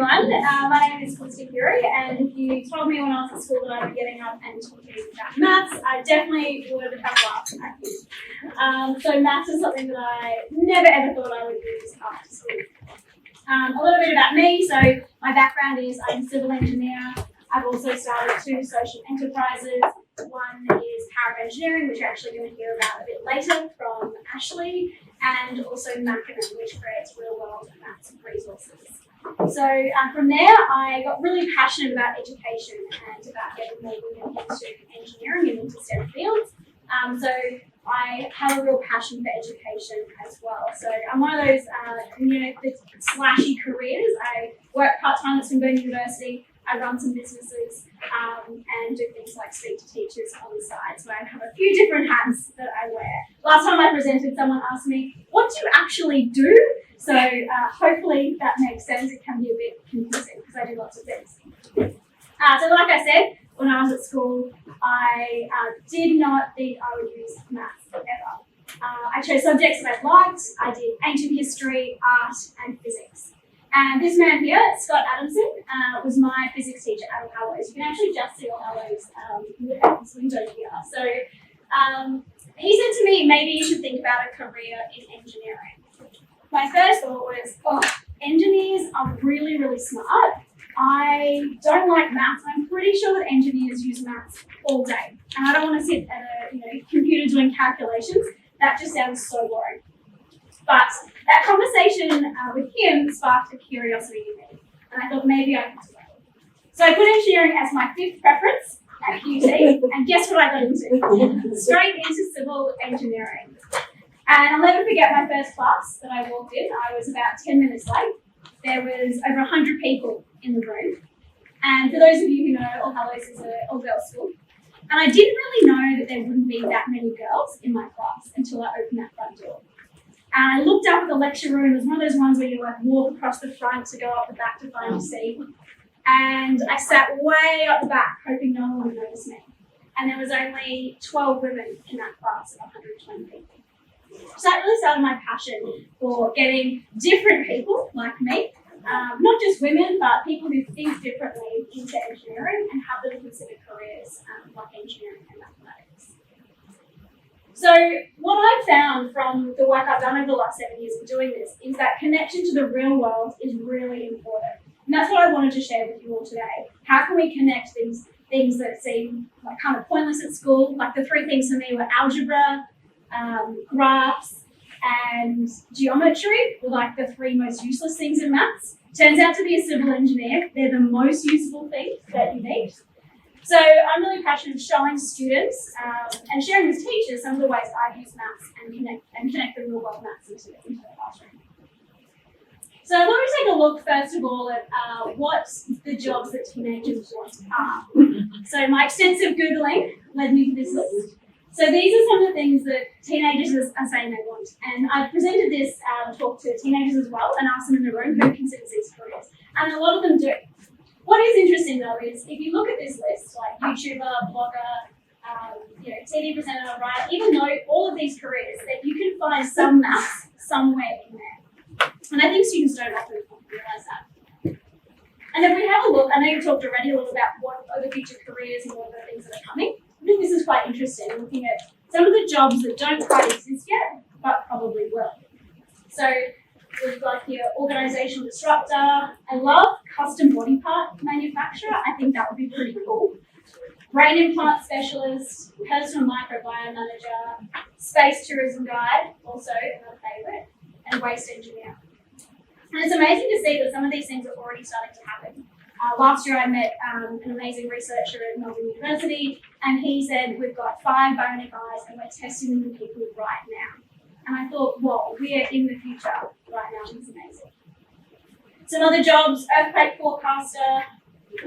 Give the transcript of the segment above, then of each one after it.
everyone. My name is Felicity Furey, and if you told me when I was at school that I'd be getting up and talking about maths, I definitely would have laughed at you. So maths is something that I never ever thought I would use after school. A little bit about me. So my background is I'm a civil engineer. I've also started 2 social enterprises. One is Power of Engineering, which you're actually going to hear about a bit later from Ashley, and also Machinam, which creates real-world maths resources. So from there, I got really passionate about education and about getting more women into engineering and into STEM fields. So I have a real passion for education as well. So I'm one of those, the slashy careers. I work part-time at Brisbane University. I run some businesses and do things like speak to teachers on the side. So I have a few different hats that I wear. Last time I presented, someone asked me, what do you actually do? So hopefully that makes sense. It can be a bit confusing because I do lots of things. So like I said, when I was at school, I did not think I would use maths ever. I chose subjects that I liked. I did ancient history, art, and physics. And this man here, Scott Adamson, was my physics teacher at All Hallows. You can actually just see All Hallows in this window here. So he said to me, maybe you should think about a career in engineering. My first thought was, engineers are really, really smart. I don't like maths. I'm pretty sure that engineers use maths all day. And I don't want to sit at a computer doing calculations. That just sounds so boring. But that conversation with him sparked a curiosity in me, and I thought maybe I could do it. So I put engineering as my 5th preference at QT, and guess what I got into? Straight into civil engineering. And I'll never forget my first class that I walked in. I was about 10 minutes late. There was over 100 people in the room. And for those of you who know, All Hallows is an all-girls school. And I didn't really know that there wouldn't be that many girls in my class until I opened that front door. And I looked up at the lecture room. It was one of those ones where you walk across the front to go up the back to find a seat. And I sat way up the back, hoping no one would notice me. And there was only 12 women in that class of 120 people. So that really started my passion for getting different people like me, not just women, but people who think differently into engineering and have them consider careers like engineering and mathematics. So what I've found from the work I've done over the last 7 years of doing this is that connection to the real world is really important. And that's what I wanted to share with you all today. How can we connect these things that seem like kind of pointless at school? Like the 3 things for me were algebra, graphs, and geometry were like the 3 most useless things in maths. Turns out to be a civil engineer, they're the most useful things that you need. So I'm really passionate showing students and sharing with teachers some of the ways I use maths and connect the real world maths into the classroom. So I thought we'd take a look first of all at what the jobs that teenagers want are. So my extensive Googling led me to this list. So these are some of the things that teenagers are saying they want. And I presented this talk to teenagers as well and asked them in the room who considers these careers. And a lot of them do. What is interesting though is if you look at this list, like YouTuber, blogger, TV presenter, writer, even though all of these careers, that you can find some maths somewhere in there. And I think students don't often realise that. And if we have a look, I know you talked already a little about what are the future careers and what are the things that are coming. I think this is quite interesting, looking at some of the jobs that don't quite exist yet, but probably will. So we've got here organizational disruptor. I love custom body part manufacturer. I think that would be pretty cool. Brain implant specialist, personal microbiome manager, space tourism guide, also my favorite, and waste engineer. And it's amazing to see that some of these things are already starting to happen. Last year I met an amazing researcher at Melbourne University, and he said we've got 5 bionic eyes and we're testing them in people right now. And I thought, whoa, we are in the future right now. It's amazing. Some other jobs: earthquake forecaster,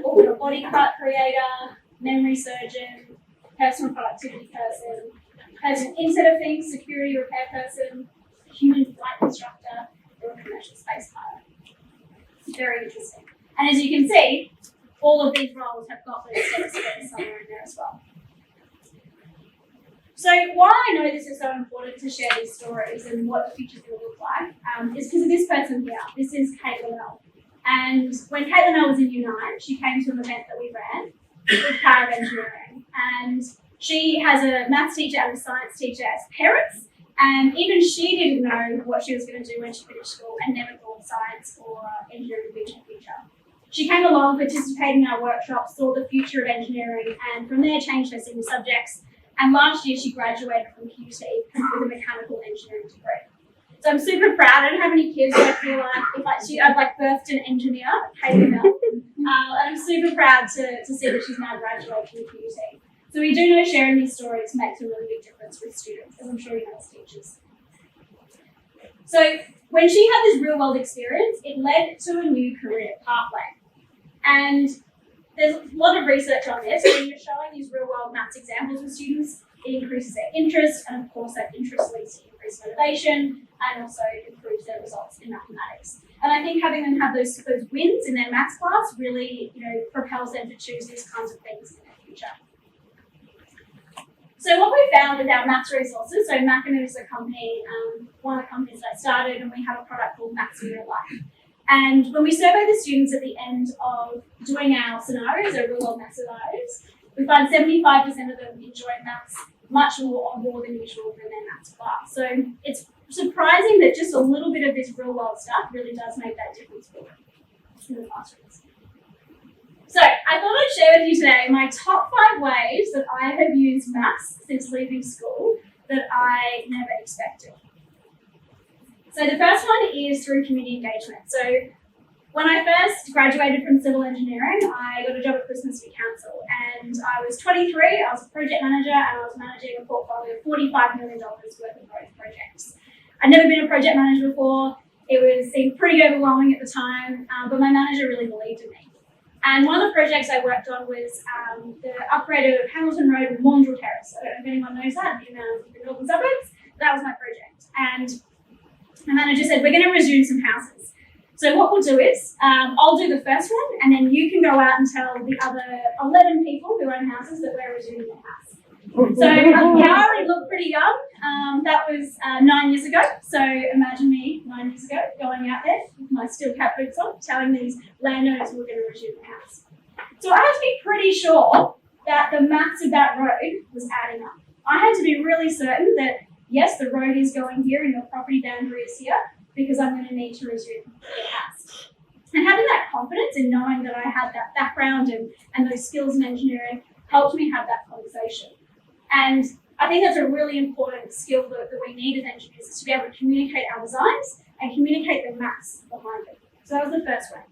orbital body part creator, memory surgeon, personal productivity person, Internet of Things security repair person, human flight instructor, or a commercial space pilot. Very interesting. And as you can see, all of these roles have got those steps somewhere in there as well. So why I know this is so important to share these stories and what the future will look like is because of this person here. This is Kate Liddell. And when Caitlin and I was in Year 9, she came to an event that we ran with Power of Engineering. And she has a maths teacher and a science teacher as parents. And even she didn't know what she was going to do when she finished school and never thought science or engineering would be her future. She came along, participated in our workshops, saw the future of engineering, and from there changed her senior subjects. And last year she graduated from QT with a mechanical engineering degree. So I'm super proud. I don't have any kids, but I feel like I've birthed an engineer, Kaylee Bell. And I'm super proud to see that she's now graduated from QT. So we do know sharing these stories makes a really big difference with students, as I'm sure you know as teachers. So when she had this real world experience, it led to a new career pathway. And there's a lot of research on this. When you're showing these real world maths examples with students, it increases their interest, and of course that interest leads to increased motivation and also improves their results in mathematics. And I think having them have those wins in their maths class really, propels them to choose these kinds of things in their future. So what we found with our maths resources, so Machinam is a company, one of the companies that I started, and we have a product called Maths in Real Life. And when we survey the students at the end of doing our scenarios, our real world maths scenarios, we find 75% of them enjoy maths much more or more than usual in their maths class. So it's surprising that just a little bit of this real world stuff really does make that difference for them in the classrooms. So I thought I'd share with you today my top 5 ways that I have used maths since leaving school that I never expected. So the first one is through community engagement. So when I first graduated from civil engineering, I got a job at Brisbane City Council, and I was 23, I was a project manager, and I was managing a portfolio of $45 million worth of road projects. I'd never been a project manager before. It seemed pretty overwhelming at the time, but my manager really believed in me. And one of the projects I worked on was the upgrade of Hamilton Road with Maundrell Terrace. I don't know if anyone knows that in the northern suburbs. That was my project. And my manager said, we're going to resume some houses. So what we'll do is, I'll do the first one, and then you can go out and tell the other 11 people who own houses that we're resuming their house. So I already look pretty young. That was 9 years ago. So imagine me 9 years ago going out there with my steel cap boots on, telling these landowners we're going to resume the house. So I had to be pretty sure that the maths of that road was adding up. I had to be really certain that, yes, the road is going here and your property boundary is here, because I'm going to need to resume the house. And having that confidence in knowing that I had that background and those skills in engineering helped me have that conversation. And I think that's a really important skill that we need as engineers, is to be able to communicate our designs and communicate the maths behind it. So that was the first one.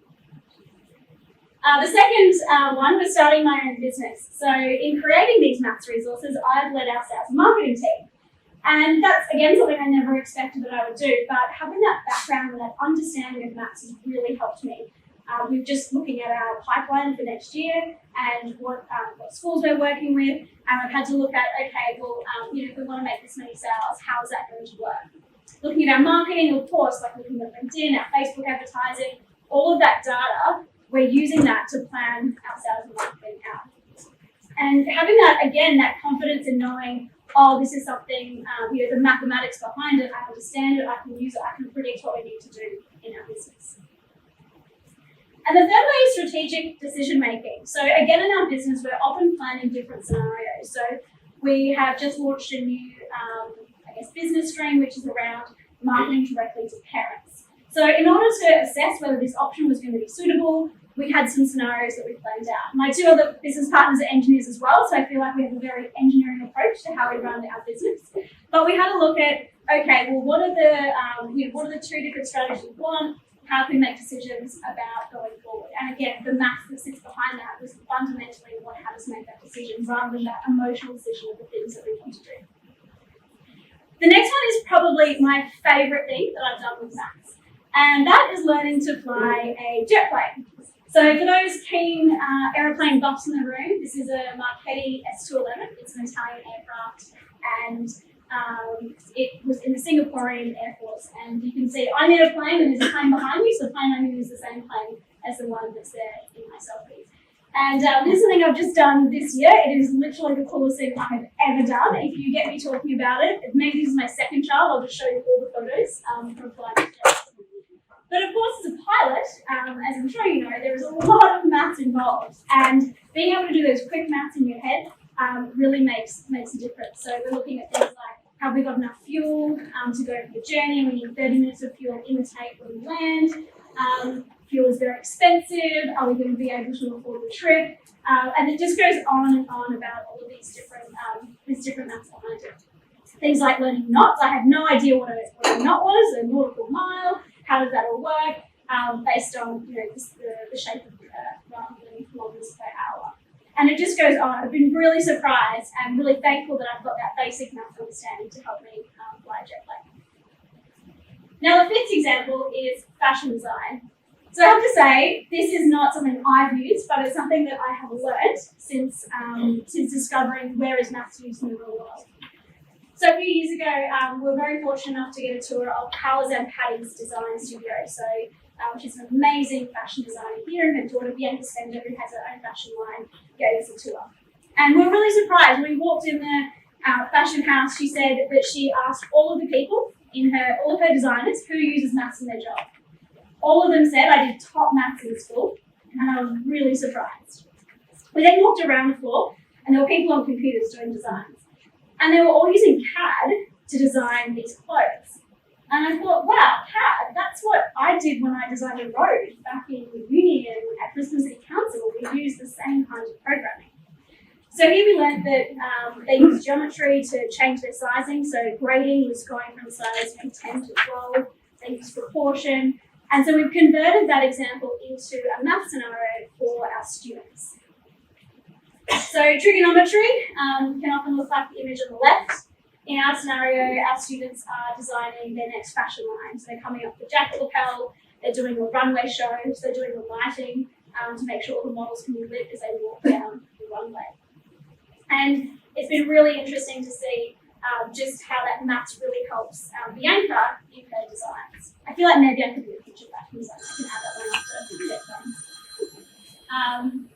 The second one was starting my own business. So in creating these maths resources, I've led our sales and marketing team. And that's, again, something I never expected that I would do, but having that background and that understanding of maths has really helped me. We're just looking at our pipeline for next year and what schools we're working with, and I've had to look at, okay, well, if we want to make this many sales, how is that going to work? Looking at our marketing, of course, like looking at LinkedIn, our Facebook advertising, all of that data, we're using that to plan our sales and marketing out. And having that, again, that confidence in knowing, oh, this is something, the mathematics behind it, I understand it, I can use it, I can predict what we need to do in our business. And the third way is strategic decision making. So again, in our business, we're often planning different scenarios. So we have just launched a new, business stream, which is around marketing directly to parents. So in order to assess whether this option was going to be suitable, we had some scenarios that we planned out. My 2 other business partners are engineers as well, so I feel like we have a very engineering approach to how we run our business. But we had a look at, okay, well, what are the 2 different strategies we want? How can we make decisions about going forward? And again, the maths that sits behind that was fundamentally what had us make that decision, rather than that emotional decision of the things that we want to do. The next one is probably my favourite thing that I've done with maths, and that is learning to fly a jet plane. So for those keen aeroplane buffs in the room, this is a Marchetti S211. It's an Italian aircraft, and it was in the Singaporean Air Force. And you can see I'm in a plane and there's a plane behind me, so the plane I'm in is the same plane as the one that's there in my selfie. And this is something I've just done this year. It is literally the coolest thing I've ever done. If you get me talking about it, maybe this is my second child, I'll just show you all the photos from flying. But of course, as a pilot, as I'm sure you know, there is a lot of maths involved, and being able to do those quick maths in your head really makes a difference. So we're looking at things like, have we got enough fuel to go for the journey? We need 30 minutes of fuel in the tank when we land. Fuel is very expensive. Are we going to be able to afford the trip? And it just goes on and on about all of these different maths behind it. Things like learning knots. I had no idea what a knot was, a nautical mile. How does that all work? Based on the shape of the earth rather than kilometers per hour. And it just goes on. I've been really surprised and really thankful that I've got that basic math understanding to help me fly a jet plane. Now, the fifth example is fashion design. So I have to say, this is not something I've used, but it's something that I have learned since discovering where is maths used in the real world. So a few years ago, we were very fortunate enough to get a tour of Carla's and Patty's design studio. So she's an amazing fashion designer here, and her daughter Bianca Spender, who has her own fashion line, gave us a tour. And we were really surprised. When we walked in the fashion house, she said that she asked all of the people all of her designers, who uses maths in their job. All of them said, I did top maths in school, and I was really surprised. We then walked around the floor, and there were people on computers doing designs. And they were all using CAD to design these clothes. And I thought, wow, CAD, that's what I did when I designed a road back in uni and at Brisbane City Council. We used the same kind of programming. So here we learned that they used geometry to change their sizing. So grading was going from size 10 to 12. They used proportion. And so we've converted that example into a math scenario for our students. So trigonometry can often look like the image on the left. In our scenario, our students are designing their next fashion line. So they're coming up with the jacket lapel, they're doing a runway show, so they're doing the lighting to make sure all the models can be lit as they walk down the runway. And it's been really interesting to see just how that maths really helps Bianca in her designs. I feel like maybe I could do a picture of that because I can add that one after we get done.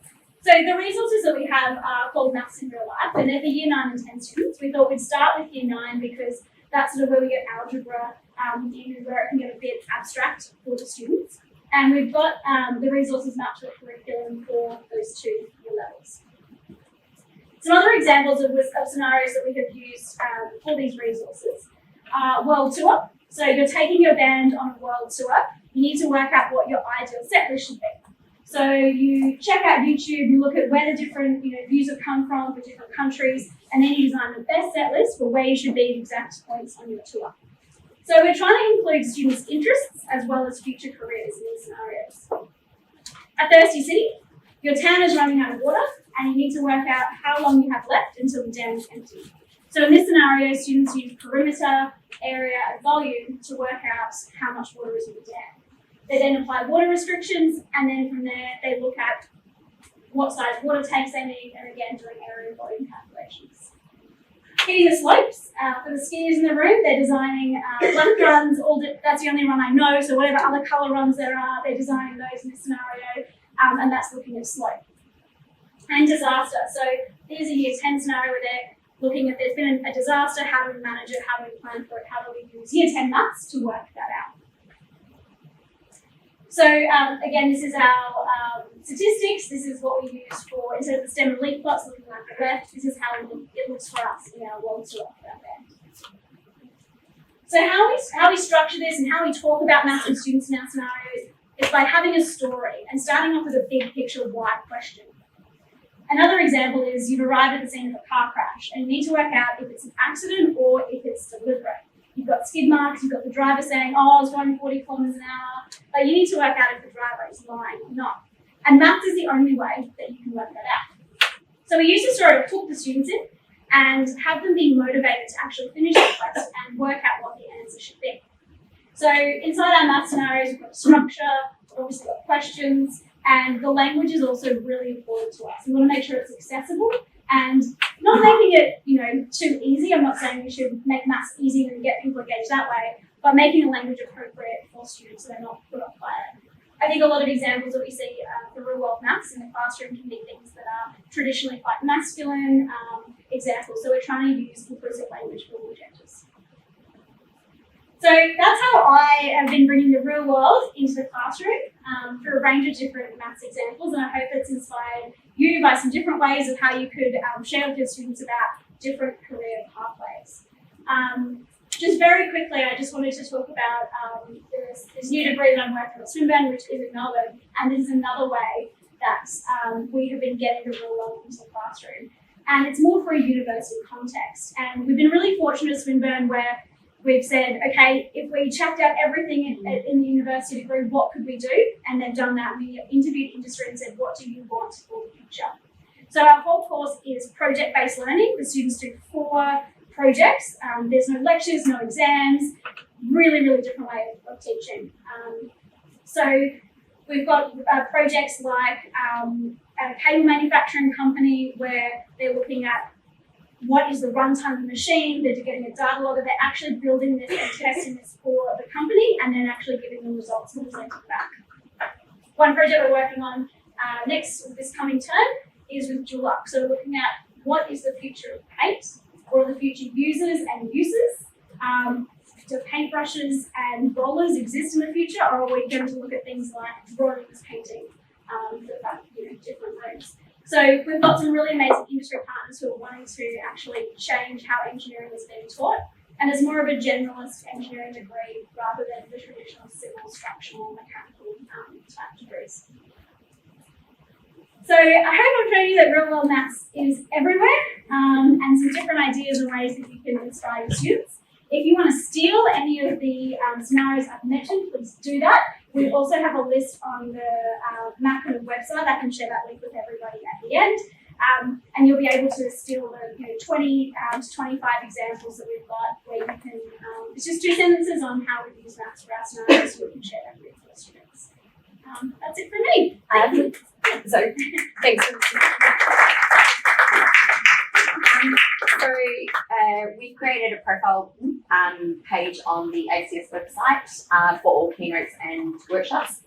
So the resources that we have are called Maths in Real Life, and they're for Year 9 and 10 students. We thought we'd start with Year 9 because that's sort of where we get algebra in, where it can get a bit abstract for the students. And we've got the resources mapped to a curriculum for those 2 year levels. Some other examples of scenarios that we have used for these resources are world tour. So you're taking your band on a world tour. You need to work out what your ideal set list should be. So you check out YouTube, you look at where the different views have come from for different countries, and then you design the best set list for where you should be at exact points on your tour. So we're trying to include students' interests as well as future careers in these scenarios. At Thirsty City, your town is running out of water, and you need to work out how long you have left until the dam is empty. So in this scenario, students use perimeter, area, and volume to work out how much water is in the dam. They then apply water restrictions, and then from there, they look at what size water tanks they need, and again, doing area and volume calculations. Hitting the slopes. For the skiers in the room, they're designing left runs. That's the only run I know, so whatever other colour runs there are, they're designing those in this scenario, and that's looking at slope. And disaster. So here's a Year 10 scenario where they're looking at, there's been a disaster, how do we manage it, how do we plan for it, how do we use Year 10 maths to work that out. So again, this is our statistics. This is what we use for, instead of the stem and leaf plots looking like the left, this is how it looks for us in our world tour out there. So how we structure this and how we talk about maths with students in our scenarios is by having a story and starting off with a big picture why question. Another example is you've arrived at the scene of a car crash and you need to work out if it's an accident or if it's deliberate. You've got skid marks, you've got the driver saying, oh, I was going 40 kilometres an hour, but you need to work out if the driver is lying or not. And maths is the only way that you can work that out. So we use this story to hook the students in and have them be motivated to actually finish the quest and work out what the answer should be. So inside our math scenarios, we've got structure, we've obviously got questions, and the language is also really important to us. We want to make sure it's accessible and not making it, too easy. I'm not saying we should make maths easy and get people engaged that way, but making the language appropriate for students so they're not put off by it. I think a lot of examples that we see for real world maths in the classroom can be things that are traditionally quite masculine examples. So we're trying to use inclusive language for all genders. So that's how I have been bringing the real world into the classroom through a range of different maths examples, and I hope it's inspired you by some different ways of how you could share with your students about different career pathways. Just very quickly, I just wanted to talk about this new degree that I'm working at Swinburne, which is in Melbourne, and this is another way that we have been getting the real world into the classroom. And it's more for a university context. And we've been really fortunate at Swinburne where we've said, okay, if we checked out everything in the university degree, what could we do? And they've done that. We interviewed industry and said, what do you want for the future? So our whole course is project-based learning. The students do 4 projects. There's no lectures, no exams, really, really different way of teaching. So we've got projects like a cable manufacturing company where they're looking at what is the runtime of the machine, they're getting a data logger, they're actually building this and testing this for the company and then actually giving them results and presenting back. One project we're working on this coming term is with Dulux. So we're looking at what is the future of paint, what are the future users and uses. Do paintbrushes and rollers exist in the future, or are we going to look at things like drawings, painting, for different rooms? So we've got some really amazing industry partners who are wanting to actually change how engineering is being taught, and it's more of a generalist engineering degree rather than the traditional civil, structural, mechanical type degrees. So I hope I've shown you that real world maths is everywhere, and some different ideas and ways that you can inspire your students. If you want to steal any of the scenarios I've mentioned, please do that. We also have a list on the Machinam website. I can share that link with everybody at the end. And you'll be able to steal the 20 to 25 examples that we've got where you can, it's just 2 sentences on how we use maths for our scenarios, so we can share that with your students. That's it from me. So, thanks. So we've created a profile page on the ACS website for all keynotes and workshops.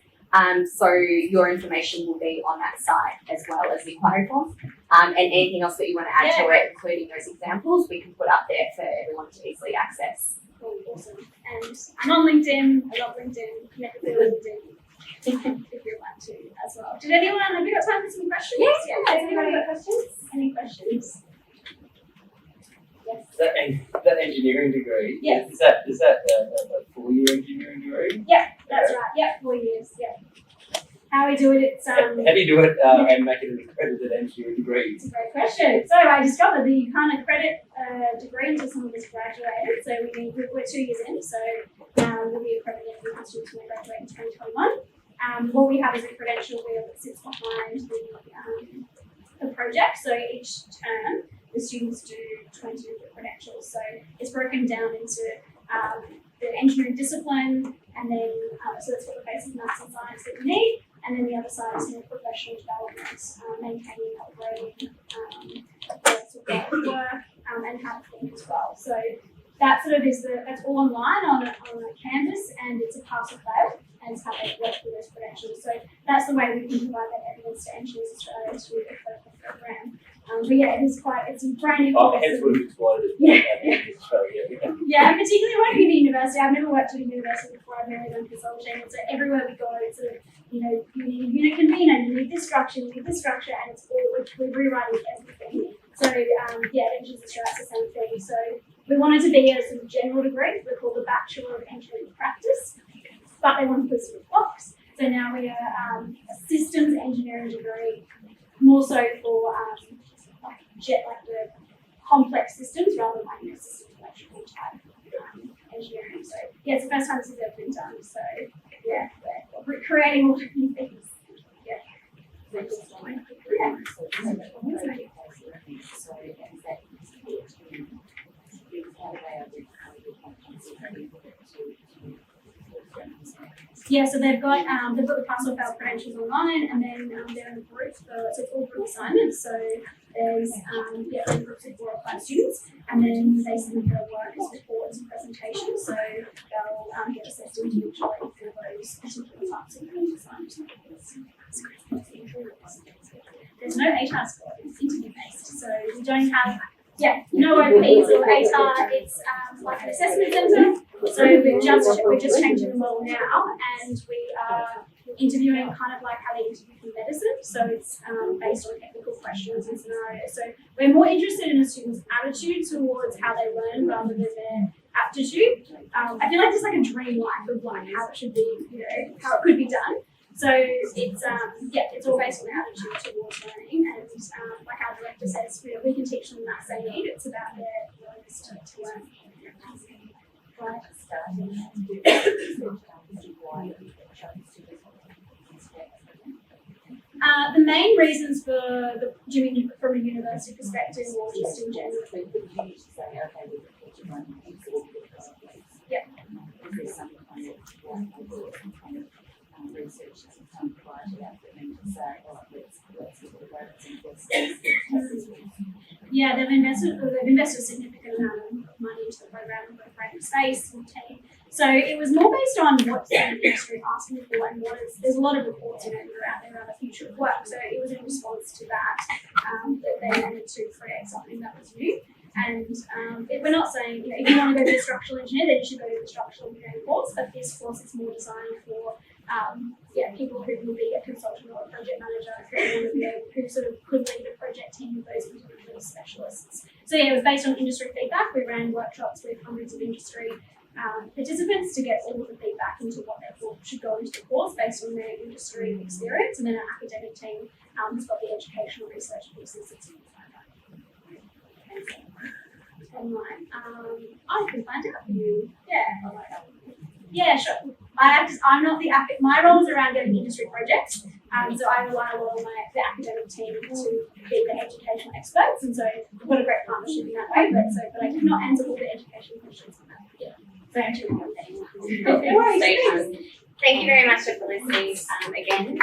So your information will be on that site as well as the inquiry form. And anything else that you want to add to it, including those examples, we can put up there for everyone to easily access. Cool, awesome. And I'm on LinkedIn. I love LinkedIn. Connect with LinkedIn. If you'd like to as well. Have you got time for some questions? Yeah. Has anybody got questions? Any questions? Yes. That engineering degree. Yes. Is that a 4-year engineering degree? Yeah, that's right. Yeah, 4 years. Yeah. How we do it? It's How do you do it and make it an accredited engineering degree? It's a great question. So I discovered that you can't accredit a degree until someone is graduated. So we're 2 years in. So we'll be accredited for students when we graduate in 2021. What we have is a credential wheel that sits behind the project. So each term, the students do 20 different credentials. So it's broken down into the engineering discipline, and then so that's what the basic maths and science that you need. And then the other side is more professional development, maintaining, upgrading, work, and how to think as well. So that sort of that's all online on a Canvas, and it's a pass or fail, and it's how they work with those credentials. So that's the way we can provide that evidence to Engineers Australia to the program. But yeah, it's a brand new course. Hence would have exploded. Yeah. Yeah. And particularly working at a university. I've never worked at a university before. I've never done consulting. And so everywhere we go, it's sort of, you need a unit convener, you need this structure, and it's all, we're rewriting everything. So, Engineers Australia, it's the same thing. So we wanted to be a sort of general degree. We're called the Bachelor of Engineering Practice, but they wanted to put us in a box. So now we are a systems engineering degree, more so for the complex systems rather than systems electrical type engineering. So yeah, it's the first time this has ever been done. So yeah, we're creating all different things. Yeah. Yeah, so they've got the pass or fail credentials online, and then they're in a group so it's all group assignments. So there's groups of 4 or 5 students, and then they submit their work as reports and presentations. So they'll get assessed individually for those particular types of assignments. There's no ATAR score; it's interview based. So we don't have no OPs or ATAR. It's like an assessment centre. So we're just changing the model now, and we are interviewing kind of like how they interview for medicine. So it's based on technical questions and scenarios. So we're more interested in a student's attitude towards how they learn rather than their aptitude. I feel like it's like a dream life of like how it should be, you know, how it could be done. So it's all based on their attitude towards learning, and like our director says, you know, we can teach them the maths they need. It's about their willingness to learn. Right. The main reasons for the, do you mean from a university perspective or just in general? Yeah. Research has done prior to that for them to say, oh, let's get the roads and Yeah, they've invested a significant amount of money into the program and got a great space and team. So it was more based on what the industry asking for and there's a lot of reports that are out there about the future of work. So it was in response to that that they wanted to create something that was new. And we're not saying, you know, if you want to go to a structural engineer, then you should go to the structural engineering course. But this course is more designed for people who will be a consultant or a project manager, who sort of could lead a project team with those individual specialists. So yeah, it was based on industry feedback. We ran workshops with hundreds of industry participants to get all of the feedback into what they thought should go into the course based on their industry experience. And then our academic team has got the educational research pieces that's inside that. Online. I can find out for you. Yeah, sure. I'm not my role is around getting industry projects. So I rely a lot on the academic team to be the educational experts, and so we've got a great partnership in that way. But I cannot answer all the education questions on that. Yeah. So actually, Thank you very much for listening again.